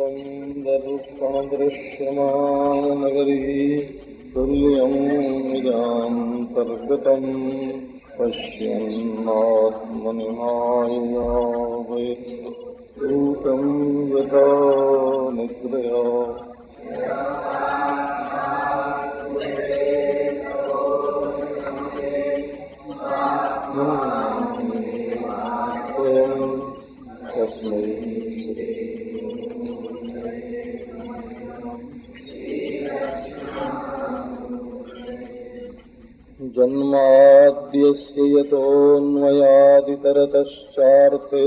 दर्पणदृश्यमानगरी तुल्यं निजान्तर्गतं पश्यन्नात्मनिमाययावैरूपं यथा निद्रया तस्मै जन्माद्यस्य यतोऽन्वयादितरतश्चार्थे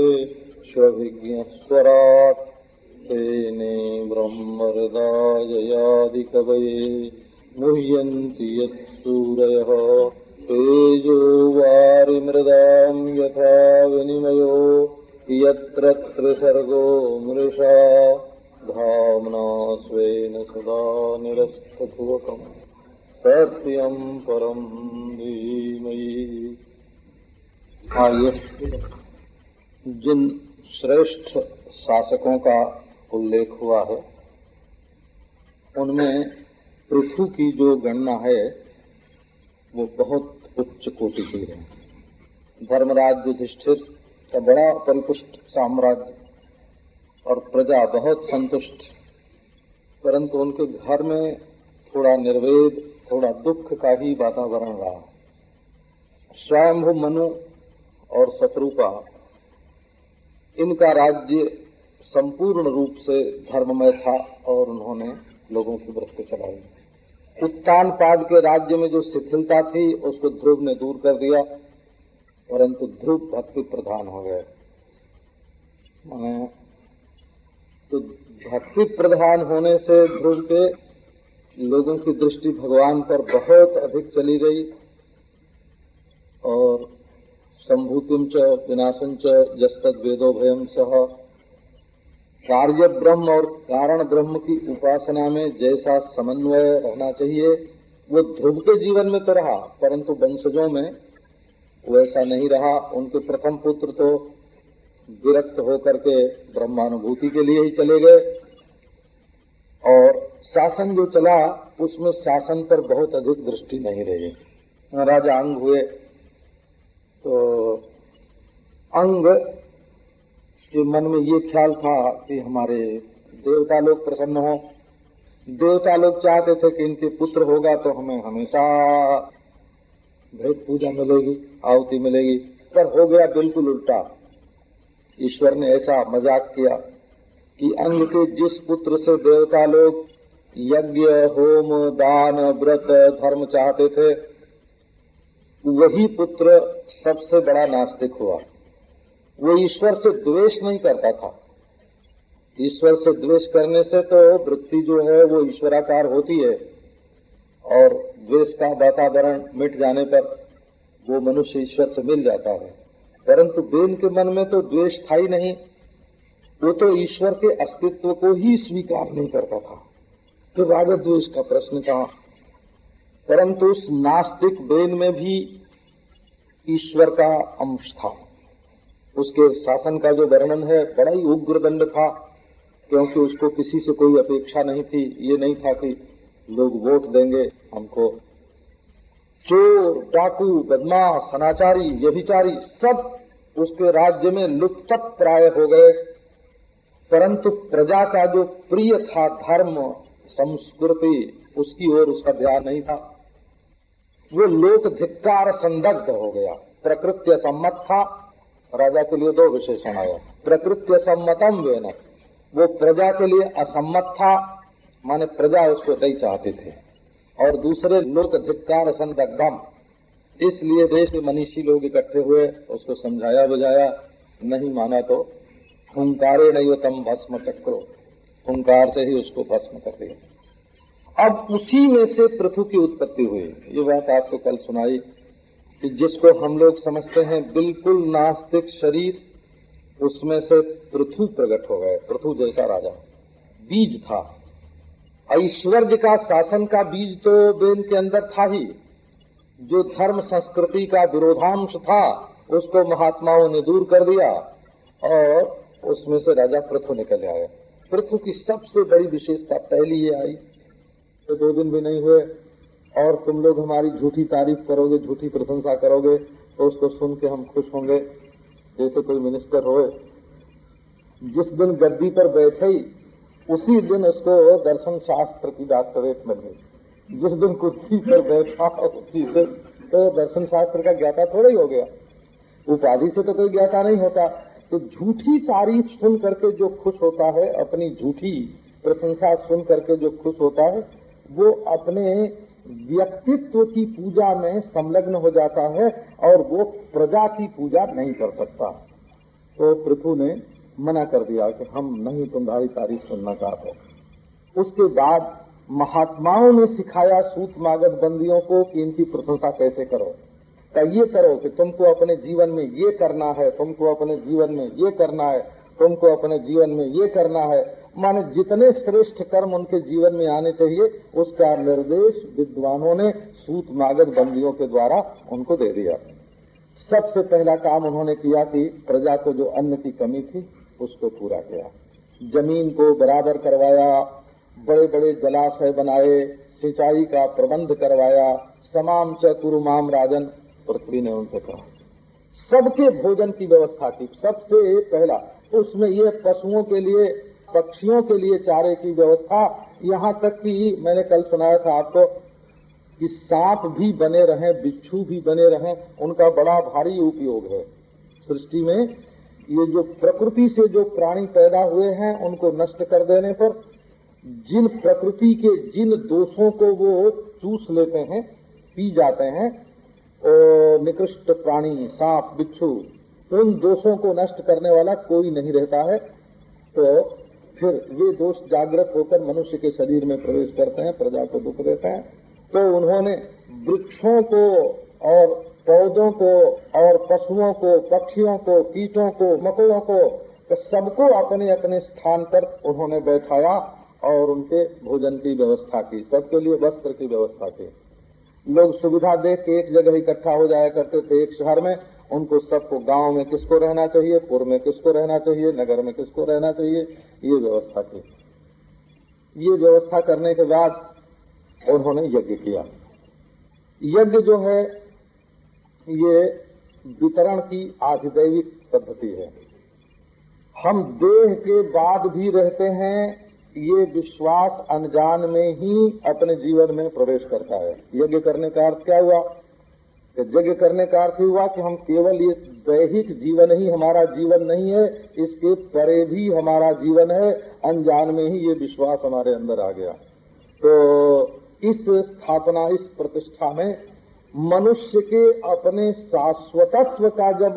स्वभिज्ञस्वराट् तेने ब्रह्महृदाययादिकवये मुह्यन्ति यत्सूरयः तेजो वारिमृदां यथा विनिमयो यत्र त्रिसर्गो मृषा धाम्ना स्वेन सदा निरस्तभुवकम् सत्यं परम धीमहि। जिन श्रेष्ठ शासकों का उल्लेख हुआ है उनमें पृथु की जो गणना है वो बहुत उच्च कोटि की है। धर्मराज युधिष्ठिर का बड़ा परिपुष्ट साम्राज्य और प्रजा बहुत संतुष्ट, परंतु उनके घर में थोड़ा निर्वेद, थोड़ा दुख का ही वातावरण रहा। स्वयंभु मनु और शत्रुपा, इनका राज्य संपूर्ण रूप से धर्ममय था और उन्होंने लोगों की वृत्ति चलाई। उत्तानपाद के राज्य में जो शिथिलता थी उसको ध्रुव ने दूर कर दिया, परंतु ध्रुव भक्ति प्रधान हो गए। तो भक्ति प्रधान होने से ध्रुव के लोगों की दृष्टि भगवान पर बहुत अधिक चली गई और संभूतिम च विनाशं च यस्तद् वेदो भयं सह, कार्य ब्रह्म और कारण ब्रह्म की उपासना में जैसा समन्वय रहना चाहिए वो ध्रुव के जीवन में तो रहा, परंतु वंशजों में वैसा नहीं रहा। उनके प्रथम पुत्र तो विरक्त होकर के ब्रह्मानुभूति के लिए ही चले गए और शासन जो चला उसमें शासन पर बहुत अधिक दृष्टि नहीं रही। राजा अंग हुए तो अंग के मन में ये ख्याल था कि हमारे देवता लोग प्रसन्न हो। देवता लोग चाहते थे कि इनके पुत्र होगा तो हमें हमेशा भेंट पूजा मिलेगी, आहुति मिलेगी, पर हो गया बिल्कुल उल्टा। ईश्वर ने ऐसा मजाक किया कि अंग के जिस पुत्र से देवता लोग यज्ञ, होम, दान, व्रत, धर्म चाहते थे वही पुत्र सबसे बड़ा नास्तिक हुआ। वो ईश्वर से द्वेष नहीं करता था। ईश्वर से द्वेष करने से तो वृत्ति जो है वो ईश्वराकार होती है और द्वेष का वातावरण मिट जाने पर वो मनुष्य ईश्वर से मिल जाता है, परंतु बेन के मन में तो द्वेष था ही नहीं। वो तो ईश्वर के अस्तित्व को ही स्वीकार नहीं करता था, तो राग द्वेष का प्रश्न था। परंतु उस नास्तिक बेन में भी ईश्वर का अंश था। उसके शासन का जो वर्णन है बड़ा ही उग्र दंड था, क्योंकि उसको किसी से कोई अपेक्षा नहीं थी। ये नहीं था कि लोग वोट देंगे हमको। चोर, डाकू, बदमाश, अनाचारी, व्यभिचारी सब उसके राज्य में लुप्त प्राय हो गए, परंतु प्रजा का जो प्रिय था धर्म, संस्कृति, उसकी ओर उसका ध्यान नहीं था। वो लोक धिक्कार संदग्ध हो गया। प्रकृत्य सम्मत था, राजा के लिए दो विशेषण आया। प्रकृत्य सम्मतम वेन, वो प्रजा के लिए असम्मत था, माने प्रजा उसको नहीं चाहते थे। और दूसरे लोक धिक्कार संदग्धम, इसलिए देश के मनीषी लोग इकट्ठे हुए, उसको समझाया बुझाया, नहीं माना तो हुंकारे नैवतम भस्म चक्रो, हुंकार से ही उसको भस्म कर दिया। अब उसी में से पृथु की उत्पत्ति हुई। ये बात आपको कल सुनाई कि जिसको हम लोग समझते हैं बिल्कुल नास्तिक शरीर, उसमें से पृथु प्रकट हो गए। पृथु जैसा राजा बीज था। ऐश्वर्य का, शासन का बीज तो बेन के अंदर था ही। जो धर्म संस्कृति का विरोधांश था उसको महात्माओं ने दूर कर दिया और उसमें से राजा पृथु निकल आया। पृथु की सबसे बड़ी विशेषता पहली ये आई, तो 2 दिन भी नहीं हुए और तुम लोग हमारी झूठी तारीफ करोगे, झूठी प्रशंसा करोगे, तो उसको सुन के हम खुश होंगे। जैसे कोई मिनिस्टर होए, जिस दिन गद्दी पर बैठे ही उसी दिन उसको दर्शन शास्त्र की डॉक्टरेट मिल गई। जिस दिन कुर्सी पर बैठा उसी दिन तो दर्शन शास्त्र का ज्ञाता थोड़ा ही हो गया। उपाधि से तो कोई ज्ञाता नहीं होता। तो झूठी तारीफ सुन करके जो खुश होता है, अपनी झूठी प्रशंसा सुन करके जो खुश होता है, वो अपने व्यक्तित्व की पूजा में संलग्न हो जाता है और वो प्रजा की पूजा नहीं कर सकता। तो पृथु ने मना कर दिया कि हम नहीं तुम्हारी तारीफ सुनना चाहते। उसके बाद महात्माओं ने सिखाया सूत मागध बंदियों को कि इनकी प्रशंसा कैसे करो। तो ये करो कि तुमको अपने जीवन में ये करना है, तुमको अपने जीवन में ये करना है, तुमको अपने जीवन में ये करना है। माने जितने श्रेष्ठ कर्म उनके जीवन में आने चाहिए उसका निर्देश विद्वानों ने सूत मागध बंदियों के द्वारा उनको दे दिया। सबसे पहला काम उन्होंने किया कि प्रजा को जो अन्न की कमी थी उसको पूरा किया। जमीन को बराबर करवाया, बड़े बड़े जलाशय बनाए, सिंचाई का प्रबंध करवाया। समाम च कुरुमाम राजन, पृथ्वी ने उनसे कहा। सबके भोजन की व्यवस्था की। सबसे पहला उसमें ये पशुओं के लिए, पक्षियों के लिए चारे की व्यवस्था। यहाँ तक कि मैंने कल सुनाया था आपको कि सांप भी बने रहें, बिच्छू भी बने रहें, उनका बड़ा भारी उपयोग है सृष्टि में। ये जो प्रकृति से जो प्राणी पैदा हुए हैं उनको नष्ट कर देने पर जिन प्रकृति के जिन दोषों को वो चूस लेते हैं, पी जाते हैं, निकृष्ट प्राणी सांप बिच्छू, उन दोषों को नष्ट करने वाला कोई नहीं रहता है। तो फिर वे दोष जागृत होकर मनुष्य के शरीर में प्रवेश करते हैं, प्रजा को दुख देते हैं। तो उन्होंने वृक्षों को और पौधों को और पशुओं को, पक्षियों को, कीटों को, मकोड़ों को, तो सबको अपने अपने स्थान पर उन्होंने बैठाया और उनके भोजन की व्यवस्था की। सबके लिए वस्त्र की व्यवस्था की। लोग सुविधा देख के एक जगह इकट्ठा हो जाया करते थे एक शहर में। उनको सबको गांव में किसको रहना चाहिए, पुर में किसको रहना चाहिए, नगर में किसको रहना चाहिए, ये व्यवस्था की। ये व्यवस्था करने के बाद उन्होंने यज्ञ किया। यज्ञ जो है ये वितरण की आधिदैविक पद्धति है। हम देह के बाद भी रहते हैं, ये विश्वास अनजान में ही अपने जीवन में प्रवेश करता है। यज्ञ करने का अर्थ क्या हुआ? यज्ञ करने का अर्थ हुआ कि हम केवल ये दैहिक जीवन ही हमारा जीवन नहीं है, इसके परे भी हमारा जीवन है। अनजान में ही ये विश्वास हमारे अंदर आ गया। तो इस स्थापना, इस प्रतिष्ठा में मनुष्य के अपने शाश्वतत्व का जब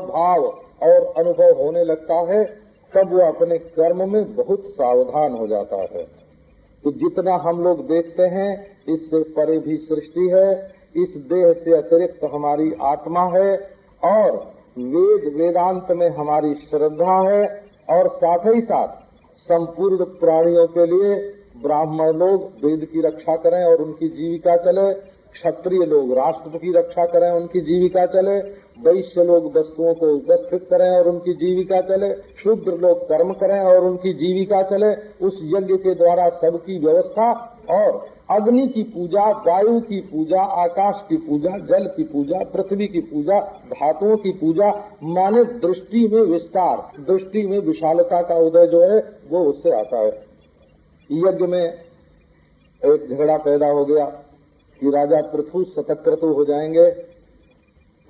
भाव और अनुभव होने लगता है तब वो अपने कर्म में बहुत सावधान हो जाता है। तो जितना हम लोग देखते हैं इससे परे भी सृष्टि है, इस देह से अतिरिक्त हमारी आत्मा है और वेद वेदांत में हमारी श्रद्धा है। और साथ ही साथ संपूर्ण प्राणियों के लिए ब्राह्मण लोग वेद की रक्षा करें और उनकी जीविका चले, क्षत्रिय लोग राष्ट्र की रक्षा करें, उनकी जीविका चले, वैश्य लोग वस्तुओं को उपस्थित करें और उनकी जीविका चले, शूद्र लोग कर्म करें और उनकी जीविका चले। उस यज्ञ के द्वारा सबकी व्यवस्था और अग्नि की पूजा, वायु की पूजा, आकाश की पूजा, जल की पूजा, पृथ्वी की पूजा, धातुओं की पूजा, माने दृष्टि में विस्तार, दृष्टि में विशालता का उदय जो है वो उससे आता है। यज्ञ में एक झगड़ा पैदा हो गया कि राजा पृथु शतक्रतु हो जाएंगे,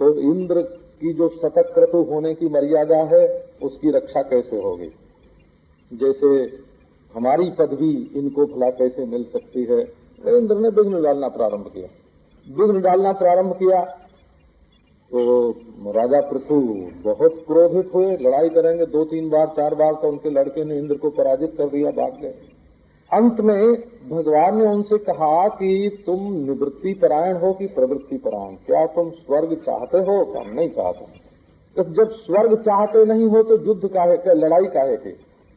तो इंद्र की जो शतक्रतु होने की मर्यादा है उसकी रक्षा कैसे होगी? जैसे हमारी पदवी इनको भला कैसे मिल सकती है? इंद्र ने विघ्न डालना प्रारंभ किया। विघ्न डालना प्रारंभ किया तो राजा पृथु बहुत क्रोधित हुए। लड़ाई करेंगे 2-3 बार 4 बार तो उनके लड़के ने इंद्र को पराजित कर दिया, भाग गए। अंत में भगवान ने उनसे कहा कि तुम निवृत्ति परायण हो कि प्रवृत्ति परायण? क्या तुम स्वर्ग चाहते हो? क्या नहीं चाहते? तो जब स्वर्ग चाहते नहीं हो तो युद्ध काहे के, लड़ाई काहे के?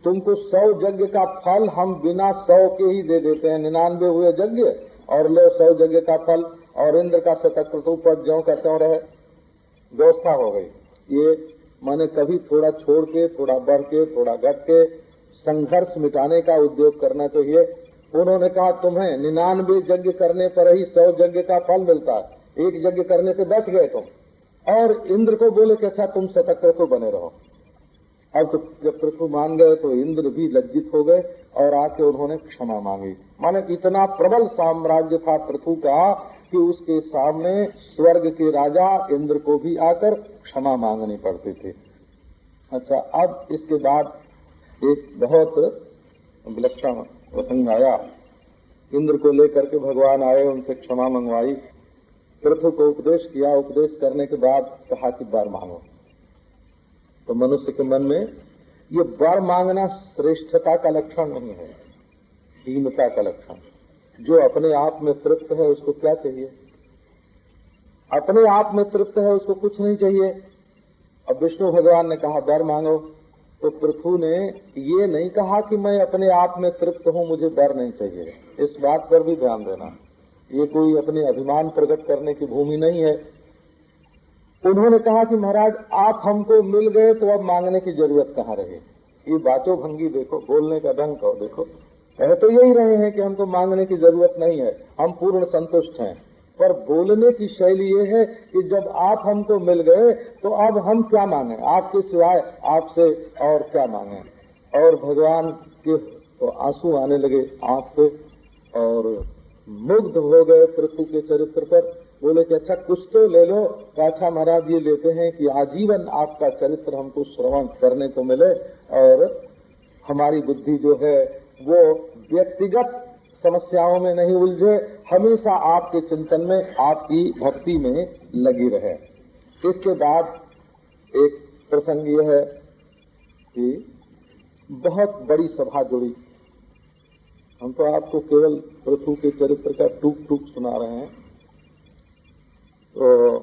तुमको 100 यज्ञ का फल हम बिना 100 के ही दे देते हैं। 99 हुए यज्ञ और लो 100 यज्ञ का फल, और इंद्र का शतक्रतु पद ज्यों का त्यों रहे। व्यवस्था हो गई। ये माने कभी थोड़ा छोड़ के, थोड़ा बढ़ के, थोड़ा घट के संघर्ष मिटाने का उद्योग करना चाहिए। उन्होंने कहा तुम्हें 99 यज्ञ करने पर ही 100 यज्ञ का फल मिलता है, एक यज्ञ करने से बच गए तुम। और इंद्र को बोले कि अच्छा तुम शतक्रतु बने रहो। अब तो जब पृथु मान गए तो इंद्र भी लज्जित हो गए और आके उन्होंने क्षमा मांगी। माने इतना प्रबल साम्राज्य था पृथु का कि उसके सामने स्वर्ग के राजा इंद्र को भी आकर क्षमा मांगनी पड़ती थी। अच्छा, अब इसके बाद एक बहुत विलक्षण प्रसंग आया। इंद्र को लेकर के भगवान आए, उनसे क्षमा मंगवाई, पृथु को उपदेश किया। उपदेश करने के बाद कहा कि वर मांगो। तो मनुष्य के मन में ये वर मांगना श्रेष्ठता का लक्षण नहीं है, हीनता का लक्षण। जो अपने आप में तृप्त है उसको क्या चाहिए? अपने आप में तृप्त है उसको कुछ नहीं चाहिए। अब विष्णु भगवान ने कहा वर मांगो, तो पृथु ने ये नहीं कहा कि मैं अपने आप में तृप्त हूं, मुझे वर नहीं चाहिए। इस बात पर भी ध्यान देना, ये कोई अपने अभिमान प्रकट करने की भूमि नहीं है। उन्होंने कहा कि महाराज आप हमको मिल गए तो अब मांगने की जरूरत कहाँ रही। ये बातों भंगी देखो, बोलने का ढंग कहो देखो। कह तो यही रहे हैं कि हमको मांगने की जरूरत नहीं है, हम पूर्ण संतुष्ट हैं। पर बोलने की शैली ये है कि जब आप हमको मिल गए तो अब हम क्या मांगे, आपके सिवाय आपसे और क्या मांगे। और भगवान के तो आंसू आने लगे आंख से और मुग्ध हो गए पृथु के चरित्र पर। बोले कि अच्छा कुछ तो ले लो। अच्छा महाराज ये लेते हैं कि आजीवन आपका चरित्र हमको श्रवण करने को मिले और हमारी बुद्धि जो है वो व्यक्तिगत समस्याओं में नहीं उलझे, हमेशा आपके चिंतन में, आपकी भक्ति में लगी रहे। इसके बाद एक प्रसंग यह है कि बहुत बड़ी सभा जुड़ी। हम तो आपको केवल पृथु के चरित्र का टूक टूक सुना रहे हैं। तो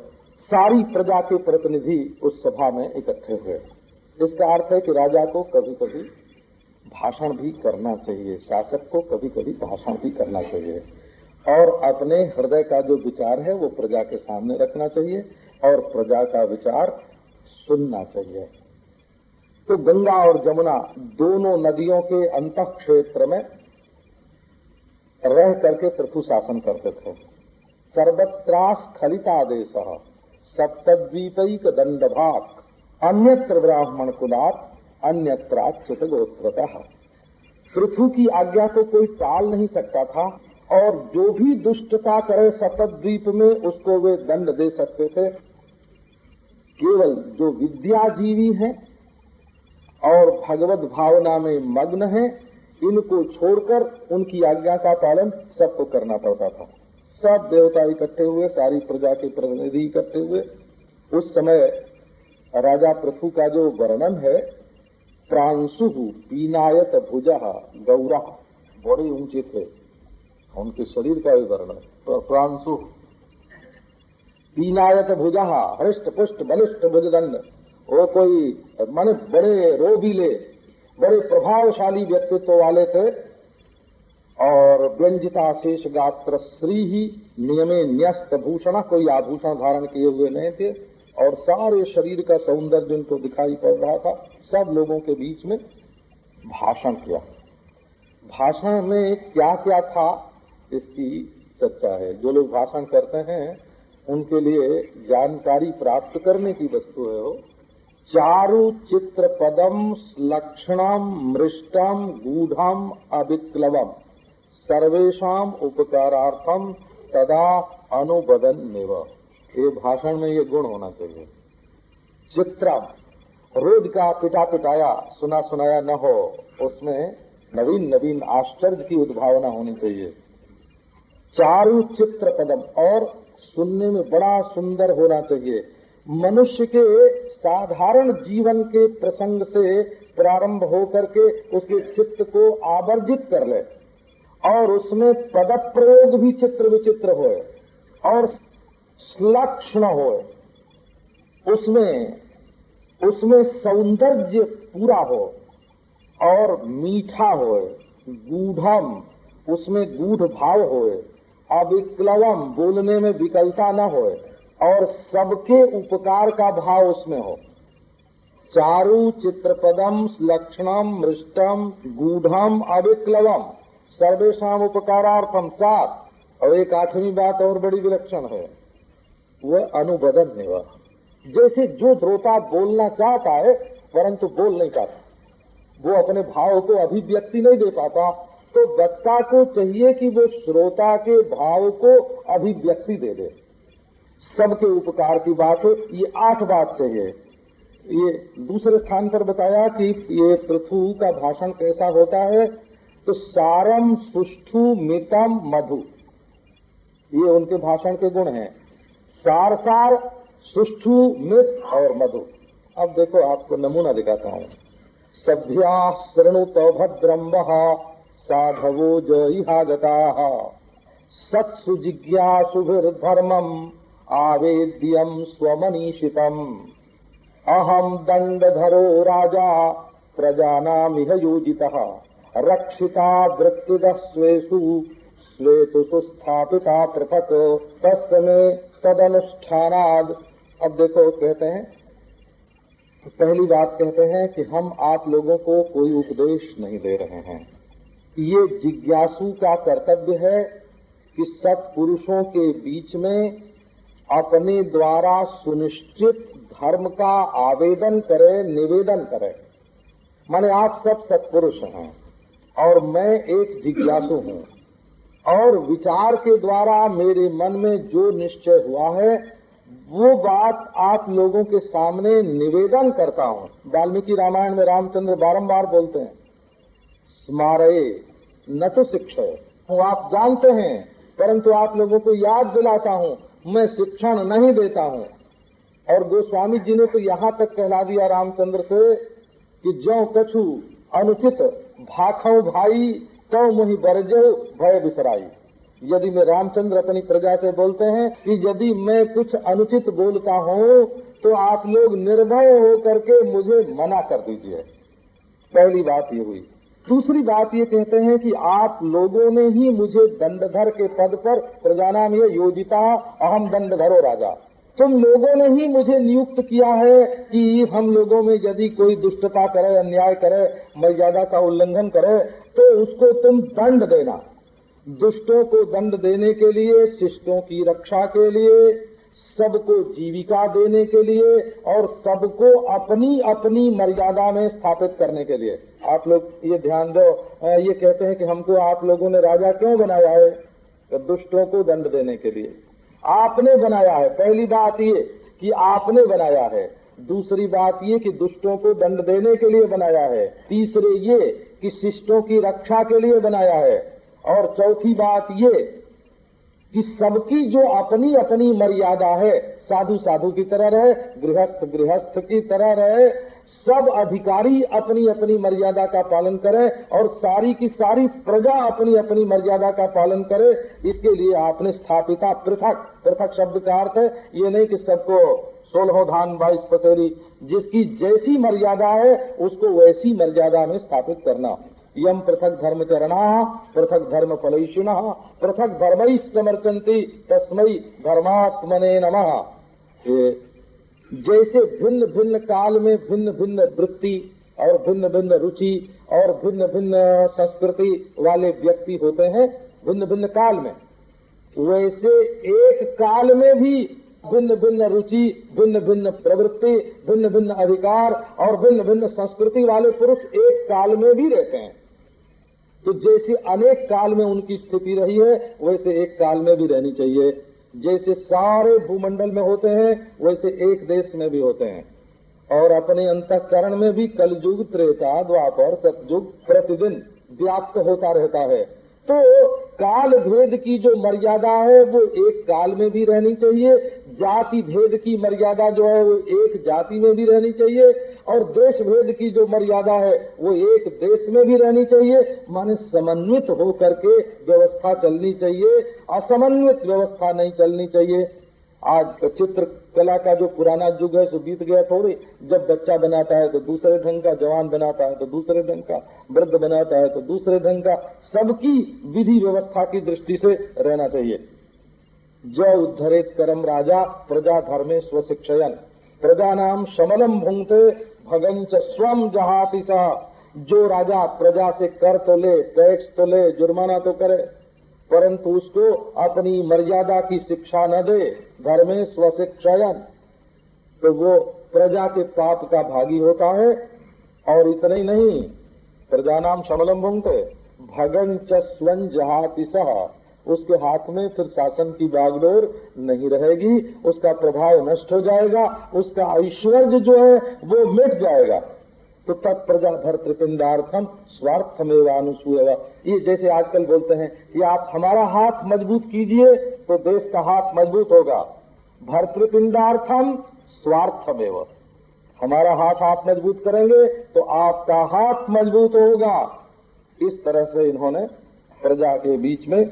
सारी प्रजा के प्रतिनिधि उस सभा में इकट्ठे हुए। इसका अर्थ है कि राजा को कभी कभी भाषण भी करना चाहिए, शासक को कभी कभी भाषण भी करना चाहिए और अपने हृदय का जो विचार है वो प्रजा के सामने रखना चाहिए और प्रजा का विचार सुनना चाहिए। तो गंगा और जमुना दोनों नदियों के अंतः क्षेत्र में रह करके पृथु शासन करते थे। सर्वत्रास्खलितादेश सप्तद्वीपैक दंडभाग अन्यत्र ब्राह्मण कुलात् अन्यत्राच्युत गोत्रतः। पृथु की आज्ञा को कोई टाल नहीं सकता था और जो भी दुष्टता करे सप्तद्वीप में उसको वे दंड दे सकते थे। केवल जो विद्याजीवी हैं और भगवत भावना में मग्न हैं, इनको छोड़कर उनकी आज्ञा का पालन सबको करना पड़ता था। सब देवता इकट्ठे हुए, सारी प्रजा के प्रतिनिधि इकट्ठे हुए। उस समय राजा पृथु का जो वर्णन है, प्रांशु पीनायत भुजा गौरा, बड़े ऊंचे थे, उनके शरीर का भी वर्णन। प्रांशु पीनायत भुजा हृष्ट पुष्ट बलिष्ठ भुजदंड, वो कोई माने बड़े रोबीले, बड़े प्रभावशाली व्यक्तित्व वाले थे। और व्यंजिता शेष गात्र श्री ही नियमे न्यस्त भूषण, कोई आभूषण धारण किए हुए नहीं थे और सारे शरीर का सौंदर्य उनको दिखाई पड़ रहा था। सब लोगों के बीच में भाषण किया। भाषण में क्या क्या था इसकी चर्चा है। जो लोग भाषण करते हैं उनके लिए जानकारी प्राप्त करने की वस्तु है वो। चारु चित्र पदम लक्षणम मृष्टम गूढ़म अविक्लवम सर्वेषाम उपकारार्थम तदा अनुबदन्नेव। ये भाषण में ये गुण होना चाहिए। चित्रम, रोज का पिटा पिटाया सुना सुनाया न हो, उसमें नवीन नवीन आश्चर्य की उद्भावना होनी चाहिए। चारु चित्र पदम, और सुनने में बड़ा सुंदर होना चाहिए। मनुष्य के साधारण जीवन के प्रसंग से प्रारंभ होकर के उसके चित्त को आवर्जित कर ले और उसमें पद प्रयोग भी चित्र विचित्र होए और श्लक्षण होए, उसमें सौंदर्य पूरा हो और मीठा होए, गूढ़म उसमें गूढ़ भाव होए, अविक्लवम बोलने में विकलता न होए और सबके उपकार का भाव उसमें हो। चारु चित्रपदम लक्षणम मृष्टम गूढ़म अविक्लवम सर्वेषाम उपकारार्थम 7। और एक 8वीं बात और बड़ी विलक्षण है, वह अनुबदन है। वह जैसे जो श्रोता बोलना चाहता है परंतु बोल नहीं पाता, वो अपने भाव को अभिव्यक्ति नहीं दे पाता, तो वक्ता को चाहिए कि वो श्रोता के भाव को अभिव्यक्ति दे दे। सबके उपकार की बात है। ये 8 बात चाहिए। ये दूसरे स्थान पर बताया कि ये पृथु का भाषण कैसा होता है, तो सारम सुष्ठु मितम मधु, ये उनके भाषण के गुण हैं। सार सार, सुष्ठु, मित और मधु। अब देखो आपको नमूना दिखाता हूँ। सभ्या शृणुत भद्रम साधवो जइहागताः सत्सु जिज्ञासुभिर्धर्मम् आवेद्यम् स्वमनीषितम् अहम् दण्डधरो राजा प्रजानामिह योजितः रक्षिता वृत्तिदः स्वेषु स्वेतु सुस्थापिता पृथक् तस्मै तदनुष्ठानाद। अब देखो कहते हैं, पहली बात कहते हैं कि हम आप लोगों को कोई उपदेश नहीं दे रहे हैं। ये जिज्ञासु का कर्तव्य है कि सत्पुरुषों के बीच में अपने द्वारा सुनिश्चित धर्म का आवेदन करे, निवेदन करे। माने आप सब सत्पुरुष हैं और मैं एक जिज्ञासु हूँ, और विचार के द्वारा मेरे मन में जो निश्चय हुआ है वो बात आप लोगों के सामने निवेदन करता हूँ। वाल्मीकि रामायण में रामचंद्र बारंबार बोलते हैं, स्मारये न तो शिक्षय। आप जानते हैं परंतु आप लोगों को याद दिलाता हूँ, मैं शिक्षण नहीं देता हूँ। और गोस्वामी जी ने तो यहाँ तक कहला दिया रामचंद्र से कि ज्यों कछु अनुचित भाखौ भाई तो मुहि बरजो भय बिसराई। यदि मैं रामचंद्र अपनी प्रजा से बोलते हैं कि यदि मैं कुछ अनुचित बोलता हूँ तो आप लोग निर्भय हो करके मुझे मना कर दीजिए। पहली बात ये हुई। दूसरी बात ये कहते हैं कि आप लोगों ने ही मुझे दंडधर के पद पर प्रजानाम ये योजिता अहम दंडधरो राजा, तुम लोगों ने ही मुझे नियुक्त किया है कि हम लोगों में यदि कोई दुष्टता करे, अन्याय करे, मर्यादा का उल्लंघन करे तो उसको तुम दंड देना। दुष्टों को दंड देने के लिए, शिष्टों की रक्षा के लिए, सबको जीविका देने के लिए और सबको अपनी अपनी मर्यादा में स्थापित करने के लिए। आप लोग ये ध्यान दो, ये कहते हैं कि हमको आप लोगों ने राजा क्यों बनाया है, तो दुष्टों को दंड देने के लिए आपने बनाया है। पहली बात ये कि आपने बनाया है। दूसरी बात ये कि दुष्टों को दंड देने के लिए बनाया है। तीसरे ये कि शिष्टों की रक्षा के लिए बनाया है। और चौथी बात ये कि सबकी जो अपनी अपनी मर्यादा है, साधु साधु की तरह रहे, गृहस्थ गृहस्थ की तरह रहे, सब अधिकारी अपनी अपनी मर्यादा का पालन करें और सारी की सारी प्रजा अपनी अपनी मर्यादा का पालन करे। इसके लिए आपने स्थापिता पृथक, पृथक शब्द का अर्थ है ये नहीं कि सबको 16 धान 22 पसेरी, जिसकी जैसी मर्यादा है उसको वैसी मर्यादा में स्थापित करना। यम पृथक धर्म चरणा पृथक धर्म फलैषिणः पृथक धर्मैः समर्चन्ति तस्मै धर्मात्मने नमः। जैसे भिन्न भिन्न काल में भिन्न भिन्न वृत्ति और भिन्न भिन्न रुचि और भिन्न भिन्न संस्कृति वाले व्यक्ति होते हैं भिन्न भिन्न काल में, वैसे एक काल में भी भिन्न भिन्न रुचि, भिन्न भिन्न प्रवृत्ति, भिन्न भिन्न अधिकार और भिन्न भिन्न संस्कृति वाले पुरुष एक काल में भी रहते हैं। तो जैसे अनेक काल में उनकी स्थिति रही है वैसे एक काल में भी रहनी चाहिए। जैसे सारे भूमंडल में होते हैं वैसे एक देश में भी होते हैं। और अपने अंतःकरण में भी कलयुग, त्रेता, द्वापर, सतयुग प्रतिदिन व्याप्त होता रहता है। तो काल भेद की जो मर्यादा है वो एक काल में भी रहनी चाहिए, जाति भेद की मर्यादा जो है वो एक जाति में भी रहनी चाहिए, और देश भेद की जो मर्यादा है वो एक देश में भी रहनी चाहिए। माने समन्वित हो करके व्यवस्था चलनी चाहिए, असमन्वित व्यवस्था नहीं चलनी चाहिए। आज चित्रकला का जो पुराना युग है सो बीत गया थोड़ी। जब बच्चा बनाता है तो दूसरे ढंग का, जवान बनाता है तो दूसरे ढंग का, वृद्ध बनाता है तो दूसरे ढंग का। सबकी विधि व्यवस्था की दृष्टि से रहना चाहिए। जो उद्धरेत करम राजा प्रजा धर्मे स्वशिक्षयन प्रजा नाम शमलम भुंगते भगंच स्वम जहाति सा, जो राजा प्रजा से कर तो ले, टैक्स तो ले, जुर्माना तो करे, परंतु उसको अपनी मर्यादा की शिक्षा न दे, घर में स्वशिक्षायन, तो वो प्रजा के पाप का भागी होता है। और इतना ही नहीं, प्रजानाम शमलम भुंगते, भगंच स्वं जहाति सह, उसके हाथ में फिर शासन की बागडोर नहीं रहेगी, उसका प्रभाव नष्ट हो जाएगा, उसका ऐश्वर्य जो है वो मिट जाएगा। तो तत्प्रजा भर्तृपिंडार्थम स्वार्थमेवानुसूयः, ये जैसे आजकल बोलते हैं कि आप हमारा हाथ मजबूत कीजिए तो देश का हाथ मजबूत होगा, भर्तृपिंडार्थम स्वार्थमेव, हमारा हाथ आप मजबूत करेंगे तो आपका हाथ मजबूत होगा। इस तरह से इन्होंने प्रजा के बीच में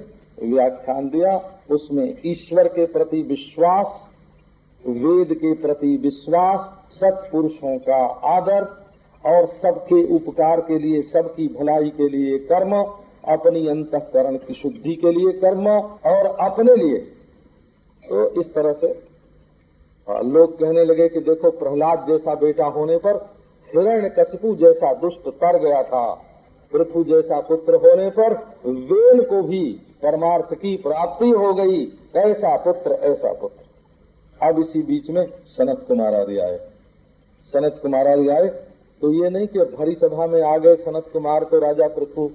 व्याख्यान दिया। उसमें ईश्वर के प्रति विश्वास, वेद के प्रति विश्वास, सत्पुरुषों का आदर और सबके उपकार के लिए, सबकी भलाई के लिए कर्म, अपनी अंतःकरण की शुद्धि के लिए कर्म और अपने लिए। तो इस तरह से लोग कहने लगे कि देखो प्रहलाद जैसा बेटा होने पर हिरण्यकशिपु जैसा दुष्ट तर गया था, पृथु जैसा पुत्र होने पर वेल को भी परमार्थ की प्राप्ति हो गई, ऐसा पुत्र ऐसा पुत्र। अब इसी बीच में सनत कुमार आदि आए। सनत कुमार आदि आए तो ये नहीं कि भरी सभा में आ गए सनत कुमार तो राजा पृथु,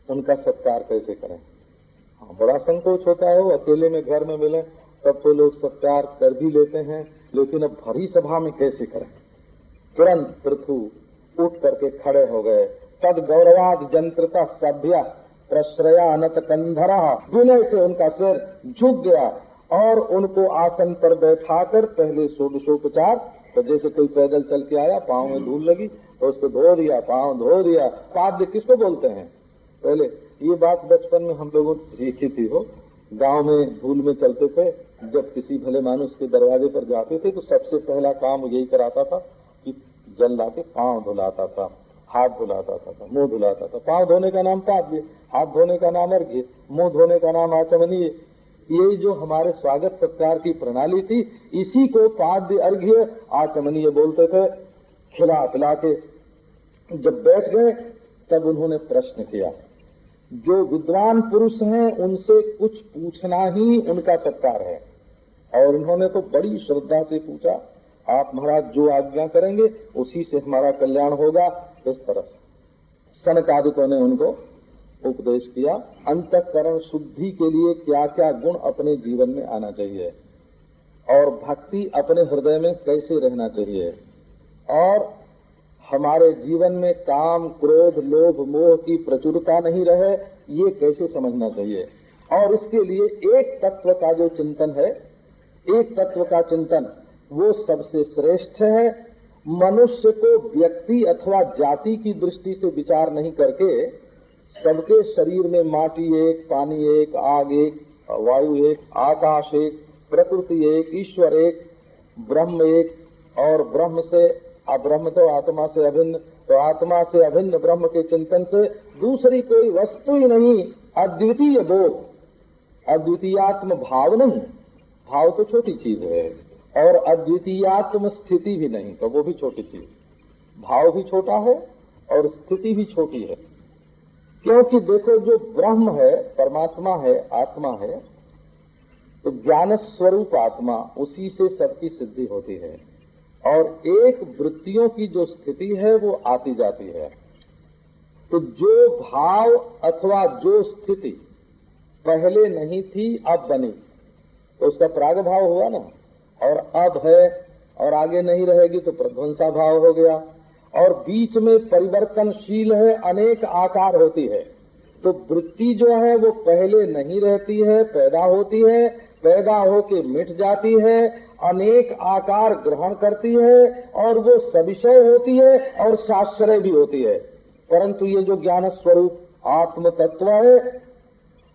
उनका सत्कार कैसे करें। हाँ, बड़ा संकोच होता है, वो अकेले में घर में मिले तब तो लोग सत्कार कर भी लेते हैं, लेकिन अब भरी सभा में कैसे करें। तुरंत पृथु उठ करके खड़े हो गए। तद गौरवाद जंत्रता सभ्य प्रश्रया अनत कंधरा, विनय से उनका सिर झुक गया और उनको आसन पर बैठाकर पहले षोडशोपचार, तो जैसे कोई पैदल चल के आया, पाँव में धूल लगी तो उसको धो दिया, पाँव धो दिया। पाद्य किसको बोलते हैं? पहले ये बात बचपन में हम लोगों ने सीखी थी, हो गांव में धूल में चलते थे, जब किसी भले मानुष के दरवाजे पर जाते थे तो सबसे पहला काम यही कराता था कि जल लाके पाँव धुलाता था, हाथ धुलाता था, मुंह धुलाता था। पाँव धोने का नाम पाद्य, हाथ धोने का नाम अर्घ्य, मुंह धोने का नाम आचमनीय। ये जो हमारे स्वागत सत्कार की प्रणाली थी, इसी को पाद्य, अर्घ्य, आचमनीय बोलते थे। खिला पिला के जब बैठ गए तब उन्होंने प्रश्न किया। जो विद्वान पुरुष हैं उनसे कुछ पूछना ही उनका सत्कार है, और उन्होंने तो बड़ी श्रद्धा से पूछा, आप महाराज जो आज्ञा करेंगे उसी से हमारा कल्याण होगा। इस तरह से सनकादिकों ने उनको उपदेश किया, अंतःकरण शुद्धि के लिए क्या क्या गुण अपने जीवन में आना चाहिए और भक्ति अपने हृदय में कैसे रहना चाहिए, और हमारे जीवन में काम, क्रोध, लोभ, मोह की प्रचुरता नहीं रहे, ये कैसे समझना चाहिए। और इसके लिए एक तत्व का जो चिंतन है, एक तत्व का चिंतन वो सबसे श्रेष्ठ है। मनुष्य को व्यक्ति अथवा जाति की दृष्टि से विचार नहीं करके सबके शरीर में माटी एक, पानी एक, आग एक, वायु एक, आकाश एक, प्रकृति एक, ईश्वर एक, ब्रह्म एक, और ब्रह्म से ब्रह्म तो आत्मा से अभिन्न, तो आत्मा से अभिन्न ब्रह्म के चिंतन से दूसरी कोई वस्तु ही नहीं, अद्वितीय बोध, अद्वितीयात्म भाव नहीं। भाव तो छोटी चीज है, और अद्वितीयात्म स्थिति भी नहीं, तो वो भी छोटी चीज। भाव भी छोटा है और स्थिति भी छोटी है, क्योंकि देखो जो ब्रह्म है, परमात्मा है, आत्मा है, तो ज्ञान स्वरूप आत्मा, उसी से सबकी सिद्धि होती है। और एक वृत्तियों की जो स्थिति है वो आती जाती है। तो जो भाव अथवा जो स्थिति पहले नहीं थी अब बनी, तो उसका प्राग भाव हुआ ना, और अब है और आगे नहीं रहेगी तो प्रध्वंसा भाव हो गया। और बीच में परिवर्तनशील है, अनेक आकार होती है। तो वृत्ति जो है वो पहले नहीं रहती है, पैदा होती है, पैदा होके मिट जाती है, अनेक आकार ग्रहण करती है, और वो सविषय होती है और शास्त्रय भी होती है। परंतु ये जो ज्ञान स्वरूप आत्म तत्व है,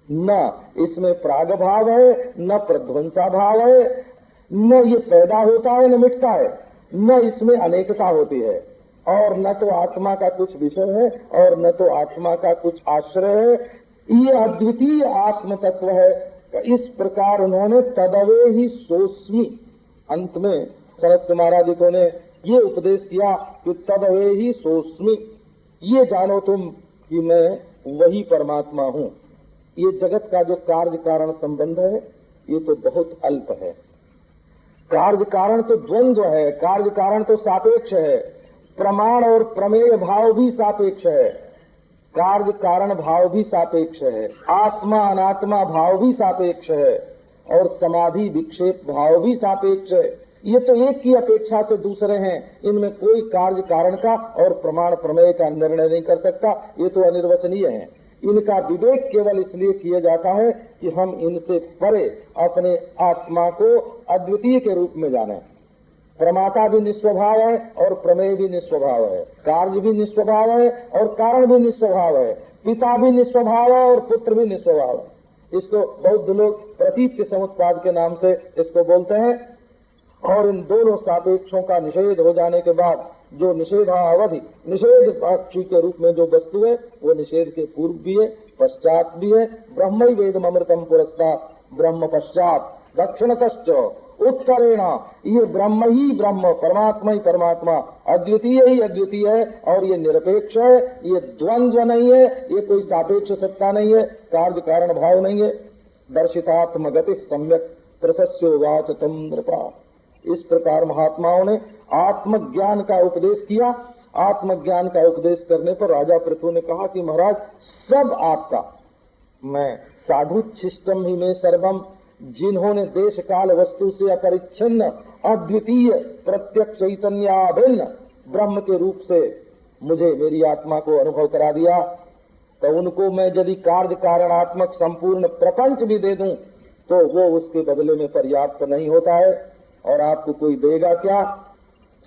न इसमें प्राग भाव है, न प्रध्वंसा भाव है, न ये पैदा होता है न मिटता है, न इसमें अनेकता होती है, और न तो आत्मा का कुछ विषय है और न तो आत्मा का कुछ आश्रय है। ये अद्वितीय आत्म तत्व है। इस प्रकार उन्होंने तदवे ही सोस्मी, अंत में सनत कुमारादिकों ने ये उपदेश किया कि तदवे ही सोस्मि, ये जानो तुम कि मैं वही परमात्मा हूँ। ये जगत का जो कार्य कारण संबंध है ये तो बहुत अल्प है। कार्य कारण तो द्वंद्व है, कार्य कारण तो सापेक्ष है, प्रमाण और प्रमेय भाव भी सापेक्ष है, कार्य कारण भाव भी सापेक्ष है, आत्मा अनात्मा भाव भी सापेक्ष है और समाधि विक्षेप भाव भी सापेक्ष है। ये तो एक की अपेक्षा से दूसरे हैं, इनमें कोई कार्य कारण का और प्रमाण प्रमेय का निर्णय नहीं कर सकता, ये तो अनिर्वचनीय है। इनका विवेक केवल इसलिए किया जाता है कि हम इनसे परे अपने आत्मा को अद्वितीय के रूप में जाने। प्रमाता भी निस्वभाव है और प्रमेय भी निस्वभाव है, कार्य भी निस्वभाव है और कारण भी निस्वभाव है, पिता भी निस्वभाव है और पुत्र भी निस्वभाव है। इसको बौद्ध लोग प्रतीत के समुत्पाद के नाम से इसको बोलते हैं। और इन दोनों सापेक्षों का निषेध हो जाने के बाद जो निषेधावधि निषेध साक्षी के रूप में जो वस्तु है वो निषेध के पूर्व भी है, पश्चात भी है। ब्रह्म ही वेदम अमृतम पुरस्तात् ब्रह्म पश्चात दक्षिणतश्च उत्तरेण, ये ब्रह्म ही ब्रह्म, परमात्मा ही परमात्मा, अद्वितीय ही अद्वितीय है और ये निरपेक्ष है, ये द्वंद्व नहीं है, ये कोई सापेक्ष सत्ता नहीं है, कार्य कारण भाव नहीं है। दर्शितात्म गति सम्यक प्रशस्योवाच तम नृपा। इस प्रकार महात्माओं ने आत्मज्ञान का उपदेश किया। आत्मज्ञान का उपदेश करने पर राजा पृथु ने कहा कि महाराज सब आपका, मैं साधु शिष्टम ही में सर्वम, जिन्होंने देश काल वस्तु से अपरिच्छिन्न अद्वितीय प्रत्यक्ष चैतन्याभिन्न ब्रह्म के रूप से मुझे मेरी आत्मा को अनुभव करा दिया, तो उनको मैं यदि कार्य कारणात्मक संपूर्ण प्रपंच भी दे दूं तो वो उसके बदले में पर्याप्त नहीं होता है। और आपको कोई देगा क्या?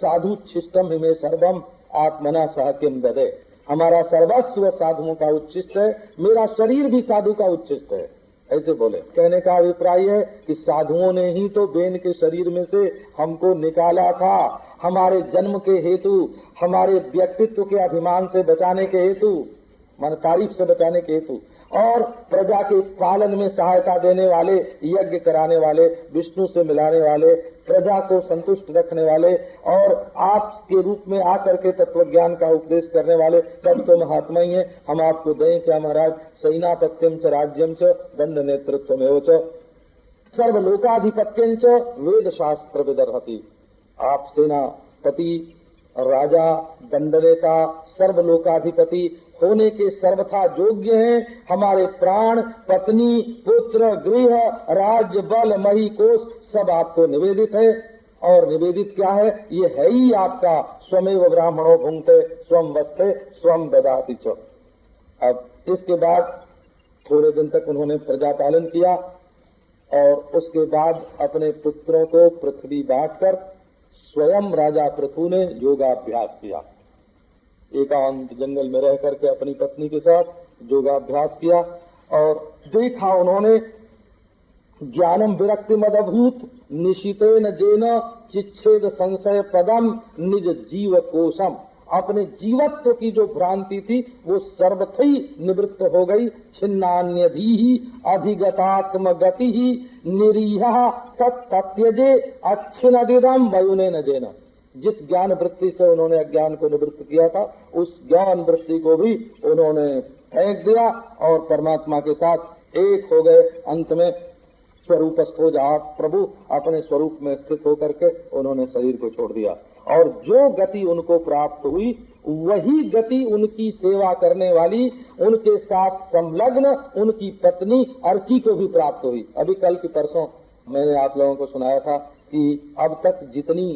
साधु शिष्टम हिमे सर्वम आत्मना सह किम ददे। हमारा सर्वस्व साधुओं का उच्छिष्ट है, मेरा शरीर भी साधु का उच्छिष्ट है। ऐसे बोले। कहने का अभिप्राय है कि साधुओं ने ही तो बेन के शरीर में से हमको निकाला था, हमारे जन्म के हेतु, हमारे व्यक्तित्व के अभिमान से बचाने के हेतु, मान तारीफ से बचाने के हेतु, और प्रजा के पालन में सहायता देने वाले, यज्ञ कराने वाले, विष्णु से मिलाने वाले, प्रजा को संतुष्ट रखने वाले और आपके रूप में आकर के तत्व ज्ञान का उपदेश करने वाले सब तो महात्मा ही हैं। हम आपको दें क्या महाराज? सेनापत्यम च राज्यम च दंड नेतृत्व में सर्वलोकाधिपत्यम च वेद शास्त्र विदर्हति। आप सेनापति, राजा, दंडनेता, सर्वलोकाधिपति होने के सर्वथा योग्य हैं। हमारे प्राण, पत्नी, पुत्र, गृह, राज्य, बल, मही, कोष सब आपको निवेदित है। और निवेदित क्या है? ये है ही आपका। स्वमेव ब्राह्मणो भुंक्ते स्वम वस्ते स्वम ददाति च। अब इसके बाद थोड़े दिन तक उन्होंने प्रजा पालन किया और उसके बाद अपने पुत्रों को पृथ्वी बांटकर स्वयं राजा पृथु ने योगाभ्यास किया। एकांत जंगल में रह करके अपनी पत्नी के साथ योगाभ्यास किया और देखा उन्होंने ज्ञानम विरक्ति मदभूत निशितेन जेन चिच्छेद संशय पदम निज जीव कोशम। अपने जीवत्व की जो भ्रांति थी वो सर्वथा ही निवृत्त हो गई। छिन्नान्यधी ही अधिगतात्म गति ही निरीह तत्यजे अच्छिन्नदिदम वयुने न जेन। जिस ज्ञान वृत्ति से उन्होंने अज्ञान को निवृत्त किया था उस ज्ञान वृत्ति को भी उन्होंने फेंक दिया और परमात्मा के साथ एक हो गए। अंत में स्वरूपस्थ हो जा प्रभु अपने स्वरूप में स्थित होकर के उन्होंने शरीर को छोड़ दिया और जो गति उनको प्राप्त हुई वही गति उनकी सेवा करने वाली, उनके साथ संलग्न उनकी पत्नी अर्ची को भी प्राप्त हुई। अभी कल की परसों मैंने आप लोगों को सुनाया था कि अब तक जितनी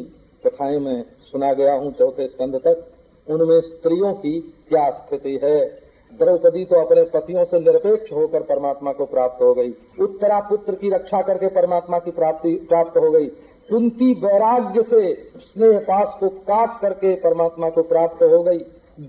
कथाएं मैं सुना गया हूँ चौथे स्कंद तक, उनमें स्त्रियों की क्या स्थिति है। द्रौपदी तो अपने पतियों से निरपेक्ष होकर परमात्मा को प्राप्त हो गई। उत्तरा पुत्र की रक्षा करके परमात्मा की प्राप्त हो गई। कुंती वैराग्य से स्नेह पाश को काट करके परमात्मा को प्राप्त हो गई।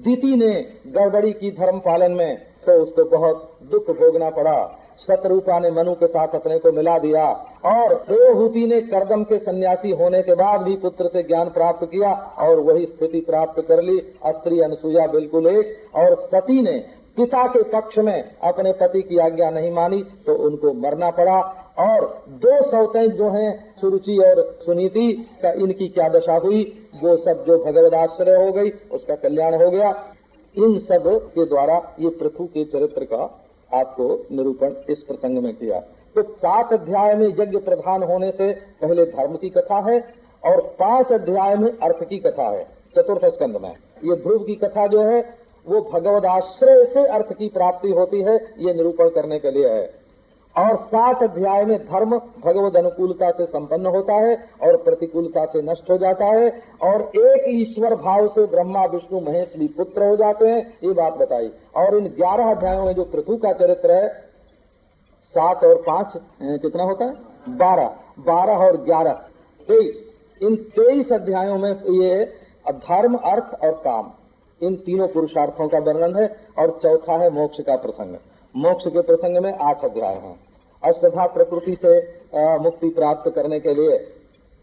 दिति ने गड़बड़ी की धर्म पालन में तो उसको बहुत दुख भोगना पड़ा। शतरूपा ने मनु के साथ अपने को मिला दिया और देवहूति ने करदम के सन्यासी होने के बाद भी पुत्र से ज्ञान प्राप्त किया और वही स्थिति प्राप्त कर ली। अत्रि अनसुया बिल्कुल एक। और सती ने पिता के पक्ष में अपने पति की आज्ञा नहीं मानी तो उनको मरना पड़ा और 2 सौतें जो हैं सुरुचि और सुनीति का, इनकी क्या दशा हुई, वो सब जो भगवदाश्रय हो गई उसका कल्याण हो गया। इन सब के द्वारा ये पृथु के चरित्र का आपको निरूपण इस प्रसंग में किया। तो 7 अध्याय में यज्ञ प्रधान होने से पहले धर्म की कथा है और 5 अध्याय में अर्थ की कथा है। चतुर्थ स्कंद में ये ध्रुव की कथा जो है वो भगवदाश्रय से अर्थ की प्राप्ति होती है, ये निरूपण करने के लिए है। और 7 अध्याय में धर्म भगवद अनुकूलता से संपन्न होता है और प्रतिकूलता से नष्ट हो जाता है और एक ईश्वर भाव से ब्रह्मा विष्णु महेश भी पुत्र हो जाते हैं, ये बात बताई। और इन 11 अध्यायों में जो पृथु का चरित्र है, 7 और 5 कितना होता है, 12, 12 और 11 23। इन 23 अध्यायों में ये धर्म अर्थ और काम, इन तीनों पुरुषार्थों का वर्णन है। और चौथा है मोक्ष का प्रसंग। मोक्ष के प्रसंग में 8 अध्याय हैं। अष्टधा प्रकृति से मुक्ति प्राप्त करने के लिए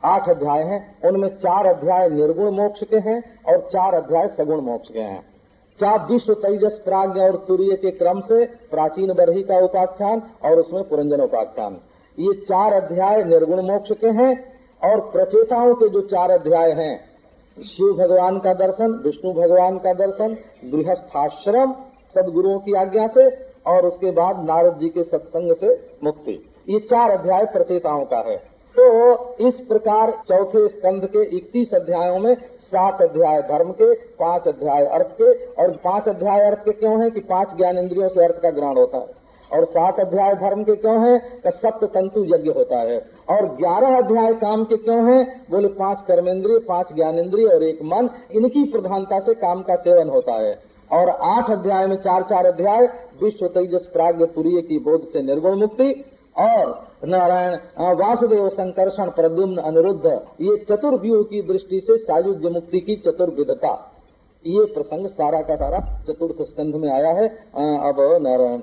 8 अध्याय हैं। उनमें 4 अध्याय निर्गुण मोक्ष के हैं और 4 अध्याय सगुण मोक्ष के हैं। 4 विश्व तेजस प्राज्ञ और तुरीय के क्रम से प्राचीन बरही का उपाख्यान और उसमें पुरंजन उपाख्यान, ये 4 अध्याय निर्गुण मोक्ष के हैं। और प्रचेताओं के जो 4 अध्याय हैं, शिव भगवान का दर्शन, विष्णु भगवान का दर्शन, गृहस्थाश्रम सदगुरुओं की आज्ञा से, और उसके बाद नारद जी के सत्संग से मुक्ति, ये 4 अध्याय प्रचेताओं का है। तो इस प्रकार चौथे स्कंध के 31 अध्यायों में 7 अध्याय धर्म के, 5 अध्याय अर्थ के। और 5 अध्याय अर्थ के क्यों है कि 5 ज्ञानेंद्रियों से अर्थ का ग्रहण होता है। और 7 अध्याय धर्म के क्यों है कि सप्त तंतु यज्ञ होता है। और 11 अध्याय काम के क्यों है, बोले 5 कर्मेंद्रिय, 5 ज्ञानेंद्रिय और 1 मन, इनकी प्रधानता से काम का सेवन होता है। और 8 अध्याय में 4-4 अध्याय विश्व तेजस प्राज्ञ तुरीय की बोध से निर्गुण मुक्ति और नारायण वासुदेव संकर्षण प्रद्युम्न अनिरुद्ध, ये चतुर्व्यूह की दृष्टि से सायुज्य मुक्ति की चतुर्विधता, ये प्रसंग सारा का सारा चतुर्थ स्कंध में आया है। अब नारायण